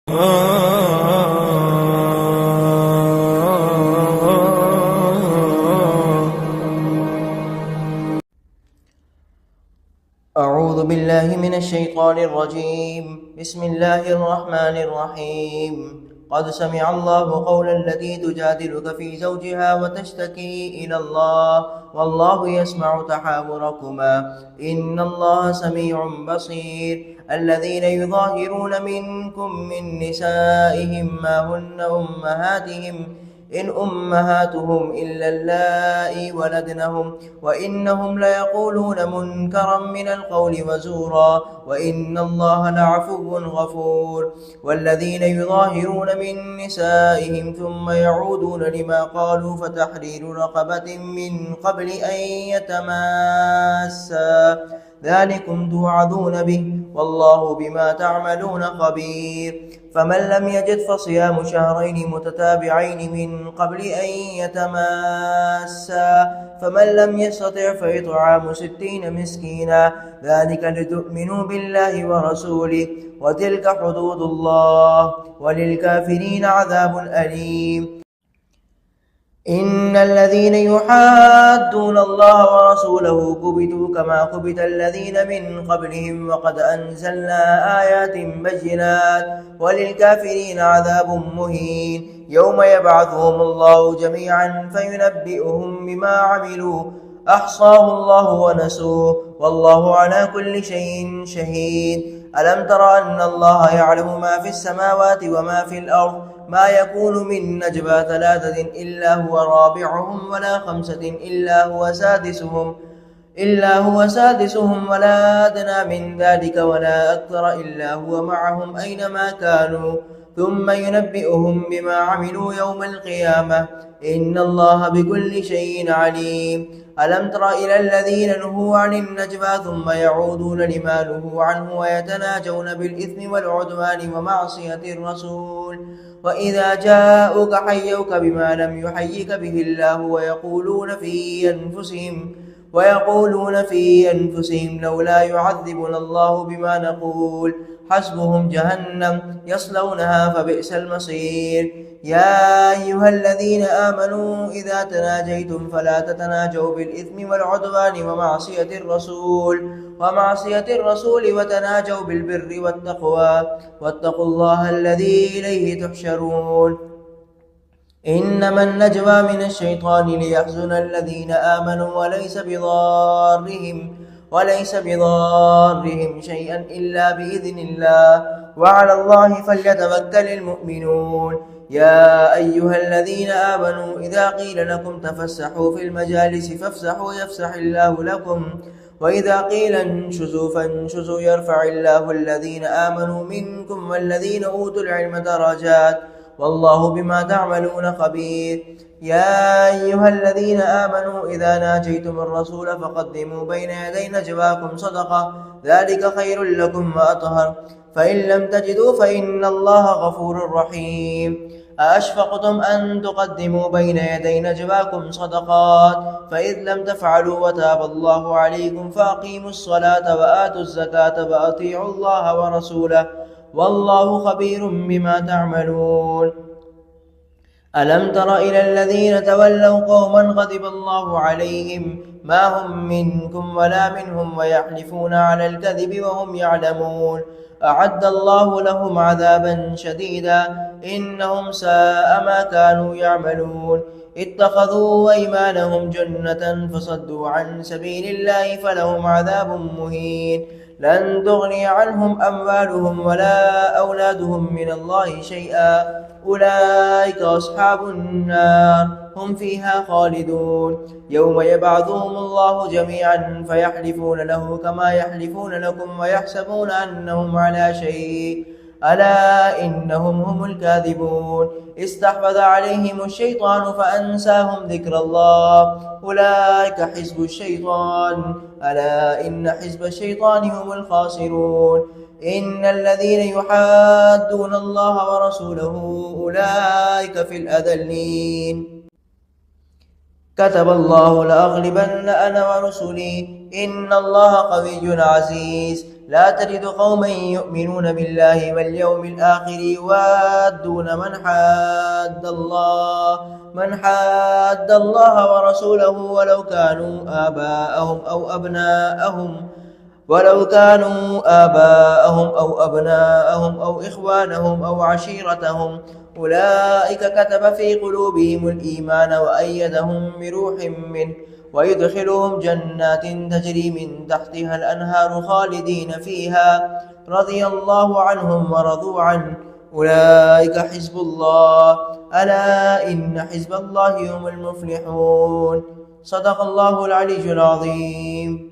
أعوذ بالله من الشيطان الرجيم. بسم الله الرحمن الرحيم. قد سمع الله قول التي تجادلك في زوجها وتشتكي إلى الله والله يسمع تحاوركما إن الله سميع بصير. الذين يظاهرون منكم من نسائهم ما هن أمهاتهم إن أمهاتهم إلا اللائي ولدنهم وإنهم ليقولون منكرا من القول وزورا وإن الله لعفو غفور. والذين يظاهرون من نسائهم ثم يعودون لما قالوا فتحرير رقبة من قبل أن يتماسا ذلكم توعظون به والله بما تعملون خبير. فمن لم يجد فصيام شهرين متتابعين من قبل أن يتماسا فمن لم يستطع فإطعام 60 مسكينا ذلك لتؤمنوا بالله ورسوله وتلك حدود الله وللكافرين عذاب أليم. إن الذين يحادون الله ورسوله كبتوا كما كبت الذين من قبلهم وقد أنزلنا آيات بينات وللكافرين عذاب مهين. يوم يبعثهم الله جميعا فينبئهم بما عملوا أحصاه الله ونسوه والله على كل شيء شهيد. ألم تر أن الله يعلم ما في السماوات وما في الأرض ما يكون من نجوى 3 إلا هو رابعهم ولا 5 إلا هو سادسهم ولا أدنى من ذلك ولا أكثر إلا هو معهم أينما كانوا ثم ينبئهم بما عملوا يوم القيامة إن الله بكل شيء عليم. ألم تر إلى الذين نهوا عن النجوى ثم يعودون لما نهوا عنه ويتناجون بالإثم والعدوان ومعصية الرسول وإذا جاءوك حيوك بما لم يحيك به الله ويقولون في أنفسهم لولا يعذبنا الله بما نقول حسبهم جهنم يصلونها فبئس المصير. يا أيها الذين آمنوا إذا تناجيتم فلا تتناجوا بالإثم والعدوان ومعصية الرسول وتناجوا بالبر والتقوى واتقوا الله الذي إليه تحشرون. إنما النجوى من الشيطان ليحزن الذين آمنوا وليس بضارهم شيئا إلا بإذن الله وعلى الله فليتوكل المؤمنون. يا أيها الذين آمنوا إذا قيل لكم تفسحوا في المجالس فافسحوا يفسح الله لكم وإذا قيل انشزوا فانشزوا يرفع الله الذين آمنوا منكم والذين أوتوا العلم درجات والله بما تعملون خبير. يا أيها الذين آمنوا إذا ناجيتم الرسول فقدموا بين يدي نجواكم صدقة ذلك خير لكم وأطهر فإن لم تجدوا فإن الله غفور رحيم. أأشفقتم أن تقدموا بين يدي نجواكم صدقات فإذ لم تفعلوا وتاب الله عليكم فأقيموا الصلاة وآتوا الزكاة وأطيعوا الله ورسوله والله خبير بما تعملون. ألم تر إلى الذين تولوا قوما غضب الله عليهم ما هم منكم ولا منهم ويحلفون على الكذب وهم يعلمون أعد الله لهم عذابا شديدا إنهم ساء ما كانوا يعملون. اتخذوا أيمانهم جنة فصدوا عن سبيل الله فلهم عذاب مهين. لن تغني عنهم أموالهم ولا أولادهم من الله شيئا أولئك أصحاب النار هم فيها خالدون. يوم يبعثهم الله جميعا فيحلفون له كما يحلفون لكم ويحسبون أنهم على شيء ألا إنهم هم الكاذبون. استحوذ عليهم الشيطان فأنساهم ذكر الله أولئك حزب الشيطان ألا إن حزب الشيطان هم الخاسرون. إن الذين يحادون الله ورسوله أولئك في الأذلين. كتب الله لأغلبن أنا ورسلي إن الله قوي عزيز. لا تجد قوما يؤمنون بالله واليوم الآخر يوادون من حاد الله ورسوله ولو كانوا آباءهم أو أبناءهم أو إخوانهم أو عشيرتهم أولئك كتب في قلوبهم الإيمان وأيدهم بروح منه ويدخلهم جنات تجري من تحتها الأنهار خالدين فيها رضي الله عنهم ورضوا عنه أولئك حزب الله ألا إن حزب الله هم المفلحون. صدق الله العلي العظيم.